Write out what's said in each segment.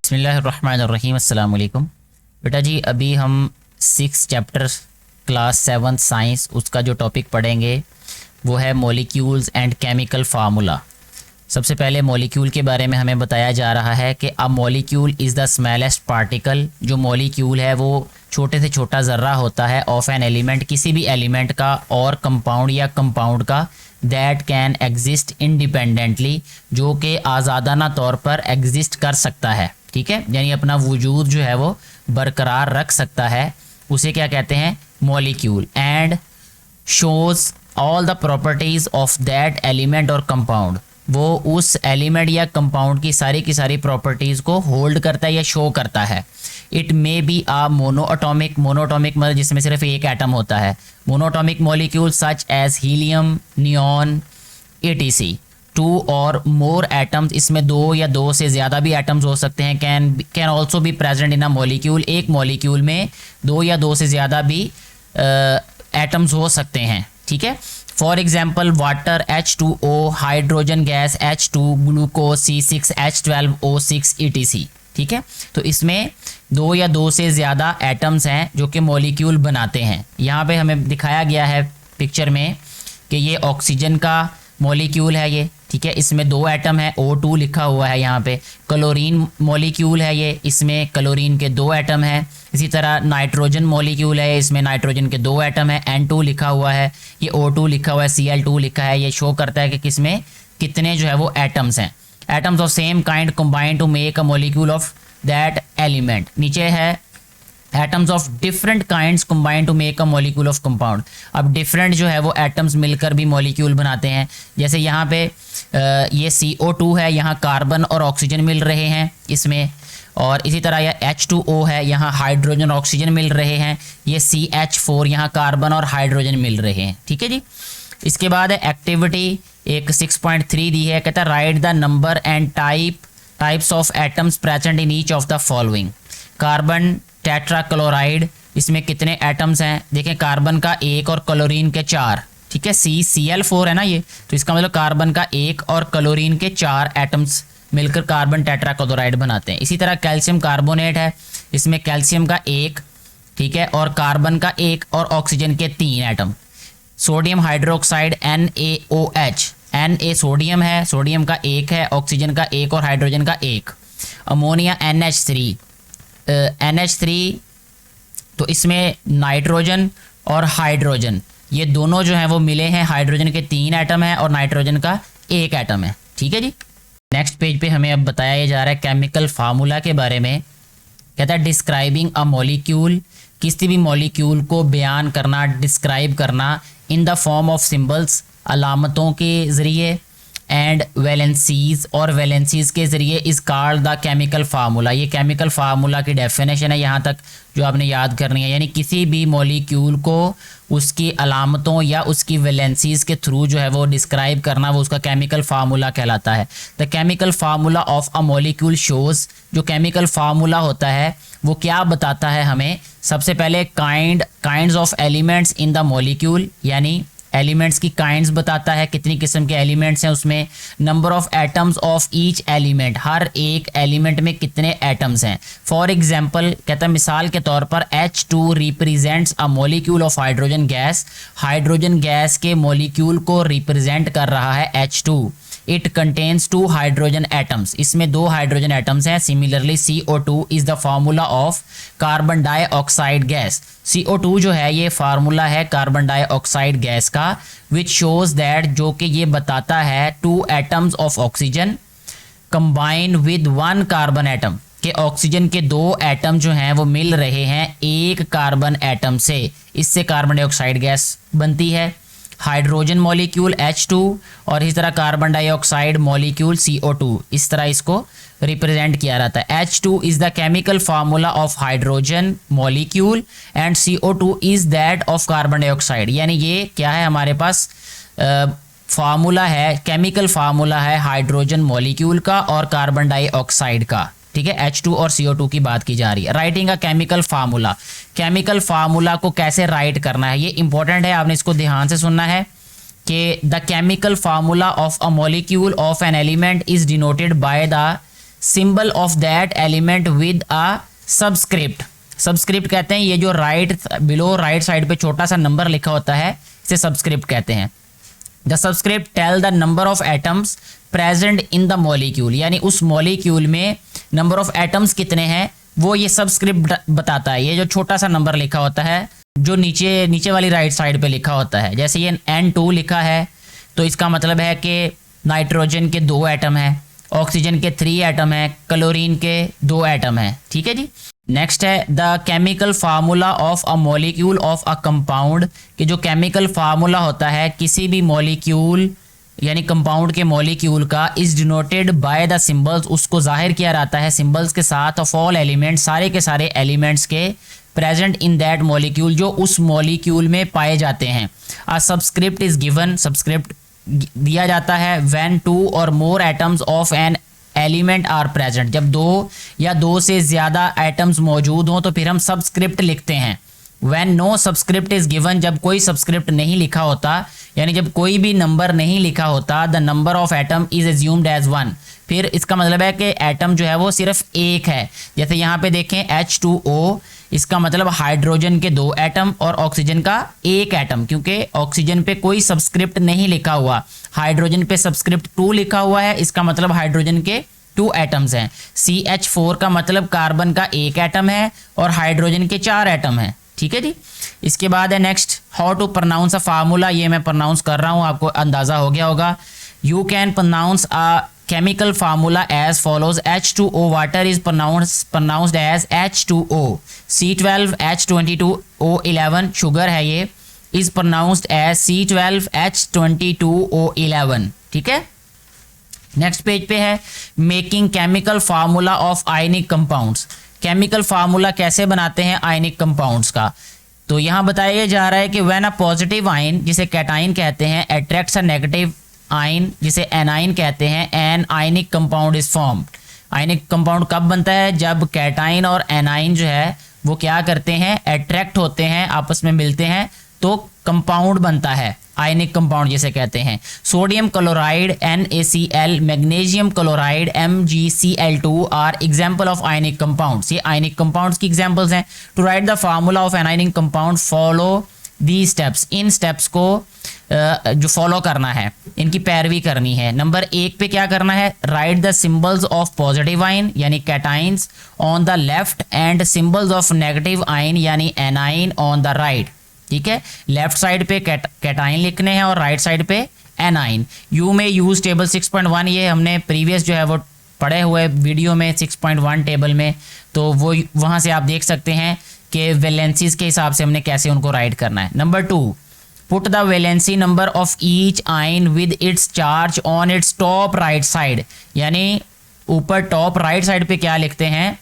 बिस्मिल्लाहिर्रहमानिर्रहीम अस्सलाम वालेकुम। बेटा जी अभी हम 6 चैप्टर क्लास 7 साइंस उसका जो टॉपिक पढ़ेंगे वो है मॉलिक्यूल्स एंड केमिकल फार्मूला। सबसे पहले मॉलिक्यूल के बारे में हमें बताया जा रहा है कि a molecule is the smallest particle. जो मॉलिक्यूल है वो छोटे से छोटा ज़र्रा होता है ऑफ एन एलिमेंट, किसी भी एलिमेंट का और कंपाउंड या कंपाउंड का, दैट कैन एग्जिस्ट इंडिपेंडेंटली, जो कि आज़ादाना तौर पर एग्जिस्ट कर सकता है। ठीक है, यानी अपना वजूद जो है वो बरकरार रख सकता है, उसे क्या कहते हैं, molecule. And shows all the properties of that element और कंपाउंड, वो उस एलिमेंट या कंपाउंड की सारी प्रॉपर्टीज़ को होल्ड करता है या शो करता है। It may be a monoatomic, monoatomic मतलब जिसमें सिर्फ एक एटम होता है, monoatomic molecule such as helium, neon, etc। 2 और मोर एटम्स, इसमें 2 या 2 से ज़्यादा भी एटम्स हो सकते हैं, can also be present in a molecule. एक मॉलिक्यूल में 2 या 2 से ज़्यादा भी एटम्स हो सकते हैं। ठीक है, for example water H2O, hydrogen gas H2, glucose C6H12O6 etc। ठीक है, तो इसमें 2 या 2 से ज़्यादा एटम्स हैं जो कि मॉलिक्यूल बनाते हैं। यहाँ पे हमें दिखाया गया है पिक्चर में कि ये ऑक्सीजन का मॉलिक्यूल है ये। ठीक है, इसमें 2 एटम है, O2 लिखा हुआ है यहाँ पे। क्लोरीन मॉलिक्यूल है ये, इसमें क्लोरीन के 2 एटम हैं। इसी तरह नाइट्रोजन मॉलिक्यूल है, इसमें नाइट्रोजन के 2 एटम है, N2 लिखा हुआ है, ये O2 लिखा हुआ है, Cl2 लिखा है। ये शो करता है कि किसमें कितने जो है वो एटम्स हैं। Atoms of same kind combine to make a molecule of that element. नीचे है atoms of different kinds combine to make a molecule of compound. अब डिफरेंट जो है वो एटम्स मिलकर भी मॉलिक्यूल बनाते हैं। जैसे यहाँ पे ये CO2 है, यहाँ कार्बन और ऑक्सीजन मिल रहे हैं इसमें, और इसी तरह यह H2O है, यहाँ हाइड्रोजन और ऑक्सीजन मिल रहे हैं। ये CH4, यहाँ कार्बन और हाइड्रोजन मिल रहे हैं। ठीक है जी, इसके बाद है एक्टिविटी, एक 6.3 दी है, कहता है write the number and types of atoms present in each of the following. Carbon tetrachloride, इसमें कितने एटम्स हैं, देखें कार्बन का 1 और क्लोरीन के 4। ठीक है, Cl4 है ना ये, तो इसका मतलब कार्बन का 1 और क्लोरीन के 4 एटम्स मिलकर कार्बन टेट्राक्लोराइड बनाते हैं। इसी तरह कैल्शियम कार्बोनेट है, इसमें कैल्शियम का 1, ठीक है, और कार्बन का 1 और ऑक्सीजन के 3 atom. Sodium hydroxide NaOH, Na sodium है, सोडियम का 1 है, ऑक्सीजन का 1 और हाइड्रोजन का 1। अमोनिया NH3, तो इसमें नाइट्रोजन और हाइड्रोजन ये दोनों जो हैं वो मिले हैं, हाइड्रोजन के 3 एटम हैं और नाइट्रोजन का 1 एटम है। ठीक है जी, नेक्स्ट पेज पे हमें अब बताया जा रहा है केमिकल फार्मूला के बारे में। कहता है डिस्क्राइबिंग अ मॉलिक्यूल, किसी भी मॉलिक्यूल को बयान करना, डिस्क्राइब करना in the form of symbols, अलामतों के ज़रिए, एंड वैलेंसीज, और वैलेंसीज के ज़रिए, is called the chemical formula. ये केमिकल फार्मूला की डेफिनेशन है यहाँ तक जो आपने याद करनी है। यानी किसी भी मॉलिक्यूल को उसकी अलामतों या उसकी वैलेंसीज के थ्रू जो है वो डिस्क्राइब करना, वो उसका केमिकल फार्मूला कहलाता है। The chemical formula of a molecule shows, जो केमिकल फार्मूला होता है वो क्या बताता है हमें, सबसे पहले kinds of elements in the molecule, यानी एलिमेंट्स की काइंड्स बताता है, कितनी किस्म के एलिमेंट्स हैं उसमें। Number of atoms of each element, हर एक एलिमेंट में कितने एटम्स हैं। फॉर एग्जांपल कहता है मिसाल के तौर पर H2 represents a molecule of hydrogen gas, hydrogen gas के मॉलिक्यूल को रिप्रेजेंट कर रहा है H2। It contains 2 hydrogen atoms, इसमें 2 हाइड्रोजन एटम्स हैं। Similarly CO2 is the formula of carbon dioxide gas. CO2 जो है ये फार्मूला है कार्बन डाइऑक्साइड गैस का, विच शोज़ दैट, जो कि ये बताता है 2 atoms of oxygen combine with 1 carbon atom, के ऑक्सीजन के 2 एटम जो हैं वो मिल रहे हैं 1 कार्बन एटम से, इससे कार्बन डाइऑक्साइड गैस बनती है। हाइड्रोजन मॉलिक्यूल H2 और इस तरह कार्बन डाइऑक्साइड मॉलिक्यूल CO2, इस तरह इसको रिप्रेजेंट किया जाता है। H2 is the chemical formula of hydrogen molecule and CO2 is that of carbon dioxide. यानी ये क्या है, हमारे पास फार्मूला है, केमिकल फार्मूला है हाइड्रोजन मॉलिक्यूल का और कार्बन डाइऑक्साइड का। ठीक है, H2 और CO2 की बात की जा रही है। Writing a chemical formula, chemical formula को कैसे राइट करना है ये इंपॉर्टेंट है, आपने इसको ध्यान से सुनना है कि the chemical formula of a molecule of an element is denoted by the symbol of that element with a subscript. Subscript कहते हैं ये जो बिलो राइट साइड पे छोटा सा नंबर लिखा होता है, इसे सबस्क्रिप्ट कहते हैं। The subscript tell the number of atoms present in the molecule, यानी उस मॉलिक्यूल में नंबर ऑफ एटम्स कितने हैं वो ये सबस्क्रिप्ट बताता है। ये जो छोटा सा नंबर लिखा होता है जो नीचे वाली राइट साइड पे लिखा होता है, जैसे ये N2 लिखा है तो इसका मतलब है कि नाइट्रोजन के 2 एटम हैं, ऑक्सीजन के 3 एटम हैं, क्लोरीन के 2 एटम हैं। ठीक है जी। नेक्स्ट है the chemical formula of a molecule of a compound, कि जो केमिकल फार्मूला होता है किसी भी मॉलिक्यूल यानी कंपाउंड के मॉलिक्यूल का, is denoted by the symbols, उसको जाहिर किया जाता है सिंबल्स के साथ, ऑफ ऑल एलिमेंट्स, सारे के सारे एलिमेंट्स के, प्रेजेंट इन दैट मॉलिक्यूल, जो उस मॉलिक्यूल में पाए जाते हैं। A subscript is given, subscript दिया जाता है व्हेन 2 और more atoms of an element are present, जब 2 या 2 से ज़्यादा एटम्स मौजूद हों तो फिर हम सबस्क्रिप्ट लिखते हैं। When no subscript is given, जब कोई सबस्क्रिप्ट नहीं लिखा होता, यानी जब कोई भी नंबर नहीं लिखा होता, the number of atom is assumed as 1, फिर इसका मतलब है कि एटम जो है वो सिर्फ एक है। जैसे यहाँ पे देखें H2O, इसका मतलब हाइड्रोजन के 2 एटम और ऑक्सीजन का 1 एटम, क्योंकि ऑक्सीजन पे कोई सबस्क्रिप्ट नहीं लिखा हुआ, हाइड्रोजन पे सबस्क्रिप्ट 2 लिखा हुआ है, इसका मतलब हाइड्रोजन के 2 एटम्स हैं। CH4 का मतलब कार्बन का 1 एटम है और हाइड्रोजन के 4 एटम हैं। ठीक है जी। इसके बाद है next, how to pronounce a formula, ये मैं प्रोनाउंस कर रहा हूँ, आपको अंदाज़ा हो गया होगा। You can pronounce a chemical formula as follows: H2O water is pronounced as H2O, C12 H22O11 sugar है ये, is pronounced as C12 H22O11। ठीक है। नेक्स्ट पेज पे है making chemical formula of ionic compounds, chemical formula कैसे बनाते हैं ionic compounds का। तो यहाँ बताया जा रहा है कि व्हेन अ पॉजिटिव आयन, जिसे कैटाइन कहते हैं, अट्रैक्ट्स अ नेगेटिव आयन, जिसे एनाइन कहते हैं, N ionic compound is formed. Ionic compound कब बनता है? जब कैटाइन और एनाइन जो है वो क्या करते हैं, अट्रैक्ट होते हैं, आपस में मिलते हैं तो कंपाउंड बनता है, आयनिक कंपाउंड जिसे कहते हैं। Sodium chloride NaCl, magnesium chloride MgCl2 are example of ionic compounds, ये आयनिक कंपाउंड्स की एग्जाम्पल्स हैं। To write the formula of an ionic compound follow the steps, इन स्टेप्स को जो फॉलो करना है, इनकी पैरवी करनी है। नंबर 1 पे क्या करना है, write the symbols of positive ion यानी cations on the left and symbols of negative ion यानी एनाइन ऑन द राइट। ठीक है, लेफ्ट साइड पे कैटाइन लिखने हैं और राइट साइड पे anion. You may use table 6.1, ये हमने प्रीवियस जो है वो पढ़े हुए वीडियो में 6.1 टेबल में, तो वो वहाँ से आप देख सकते हैं कि वैलेंसीज के हिसाब से हमने कैसे उनको राइट करना है। Number 2, put the valency number of each ion with its charge on its top right side, यानी ऊपर टॉप राइट साइड पे क्या लिखते हैं,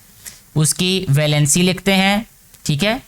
उसकी वैलेंसी लिखते हैं। ठीक है,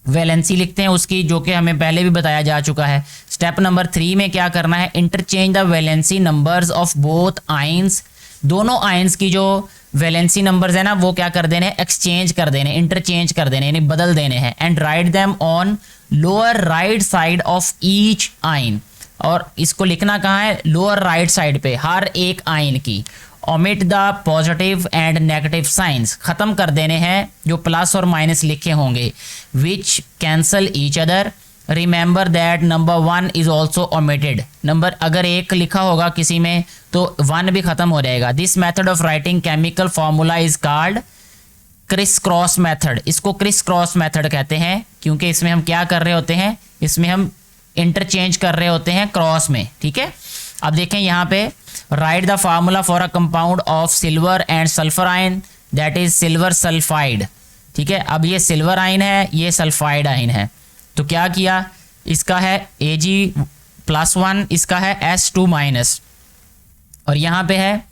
वैलेंसी लिखते हैं उसकी, जो कि हमें पहले भी बताया जा चुका है। स्टेप नंबर 3 में क्या करना है, interchange the valency numbers of both ions, दोनों आयंस की जो वैलेंसी नंबर्स है ना वो क्या कर देने, एक्सचेंज कर देने, इंटरचेंज कर देने, यानी बदल देने हैं। And write them on lower right side of each ion, और इसको लिखना कहाँ है, लोअर राइट साइड पे हर एक आयन की। Omit the positive and negative science, खत्म कर देने हैं जो प्लस और माइनस लिखे होंगे, which cancel each other. Remember that number 1 is also omitted, number अगर 1 लिखा होगा किसी में तो 1 भी खत्म हो जाएगा। This method of writing chemical formula is called criss cross method, इसको क्रिस क्रॉस मेथड कहते हैं, क्योंकि इसमें हम क्या कर रहे होते हैं, इसमें हम इंटरचेंज कर रहे होते हैं क्रॉस में। ठीक है, अब देखें यहाँ पे, right the formula for a compound of silver and sulphur ion, that is silver sulphide. ठीक है, अब ये सिल्वर आयन है, ये सल्फाइड आयन है, तो क्या किया, इसका है Ag+1, इसका है S2-, और यहाँ पे है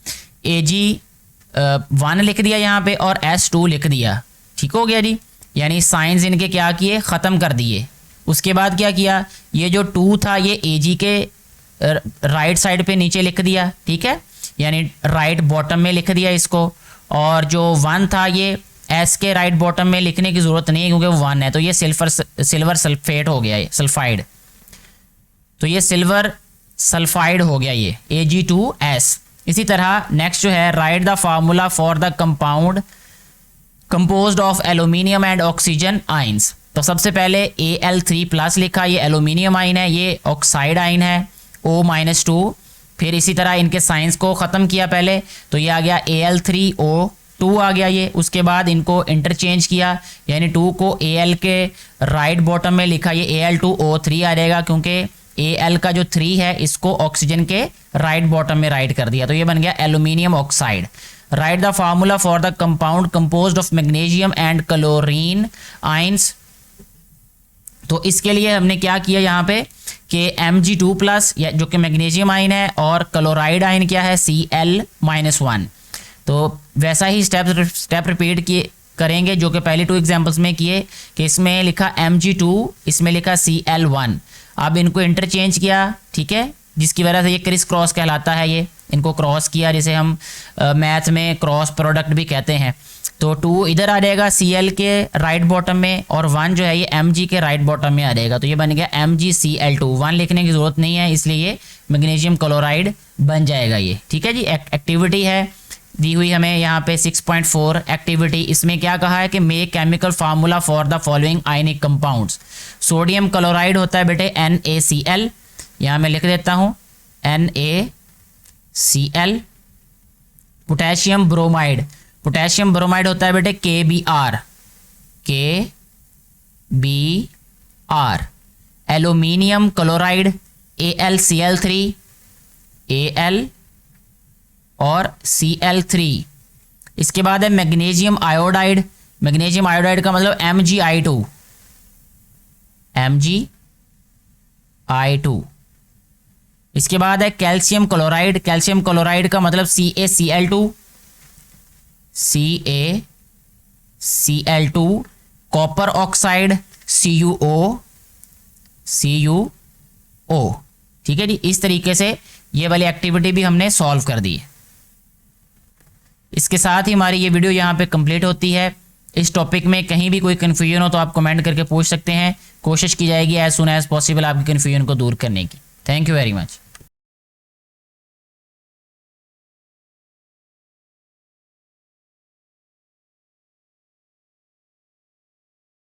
Ag1 लिख दिया यहाँ पे और S2 लिख दिया। ठीक हो गया जी, यानी साइंस इनके क्या किए, ख़त्म कर दिए। उसके बाद क्या किया, ये जो 2 था ये Ag के राइट साइड पे नीचे लिख दिया। ठीक है, यानी राइट बॉटम में लिख दिया इसको, और जो 1 था ये एस के राइट बॉटम में लिखने की ज़रूरत नहीं है क्योंकि वो 1 है, तो ये सिल्वर सल्फेट हो गया, ये सल्फाइड, तो ये सिल्वर सल्फाइड हो गया ये Ag2S। इसी तरह नेक्स्ट जो है write the formula for the compound composed of aluminium and oxygen ions. तो सबसे पहले Al3+ लिखा, ये एल्यूमिनियम आइन है, ये ऑक्साइड आइन है O-2। फिर इसी तरह इनके साइंस को ख़त्म किया पहले, तो ये आ गया Al3O2 आ गया ये। उसके बाद इनको इंटरचेंज किया, यानी 2 को Al के राइट बॉटम में लिखा, ये Al2O3 आ जाएगा, क्योंकि Al का जो 3 है इसको ऑक्सीजन के राइट बॉटम में राइट कर दिया, तो ये बन गया aluminium oxide. Right the formula for the compound composed of magnesium and chlorine ions. तो इसके लिए हमने क्या किया यहाँ पे कि Mg2+, जो कि मैग्नीशियम आइन है, और क्लोराइड आइन क्या है Cl-1। तो वैसा ही स्टेप रिपीट किए करेंगे जो कि पहले 2 एग्जांपल्स में किए, कि इसमें लिखा Mg2, इसमें लिखा Cl1। अब इनको इंटरचेंज किया, ठीक है, जिसकी वजह से ये क्रिस क्रॉस कहलाता है, ये इनको क्रॉस किया, जिसे हम मैथ में क्रॉस प्रोडक्ट भी कहते हैं। तो 2 इधर आ जाएगा Cl के राइट बॉटम में, और 1 जो है ये Mg के राइट बॉटम में आ जाएगा, तो ये बन गया MgCl2। 1 लिखने की ज़रूरत नहीं है, इसलिए ये मैग्नीशियम क्लोराइड बन जाएगा ये, ठीक है जी। एक्टिविटी है दी हुई हमें यहाँ पे 6.4 एक्टिविटी। इसमें क्या कहा है कि make chemical formula for the following ionic compounds. Sodium chloride होता है बेटे NaCl, यहाँ मैं लिख देता हूँ NaCl। Potassium bromide, potassium bromide होता है बेटे KBr। Aluminium chloride AlCl3, Al और Cl3। इसके बाद है मैग्नीशियम आयोडाइड, मैग्नीशियम आयोडाइड का मतलब MgI2, MgI2। इसके बाद है कैल्शियम क्लोराइड, कैल्शियम क्लोराइड का मतलब CaCl2, CaCl2। Copper oxide CuO, ठीक है जी। इस तरीके से ये वाली एक्टिविटी भी हमने सॉल्व कर दी है। इसके साथ ही हमारी ये वीडियो यहाँ पे कंप्लीट होती है। इस टॉपिक में कहीं भी कोई कन्फ्यूजन हो तो आप कमेंट करके पूछ सकते हैं, कोशिश की जाएगी एज सुन एज पॉसिबल आपकी कन्फ्यूजन को दूर करने की। Thank you very much.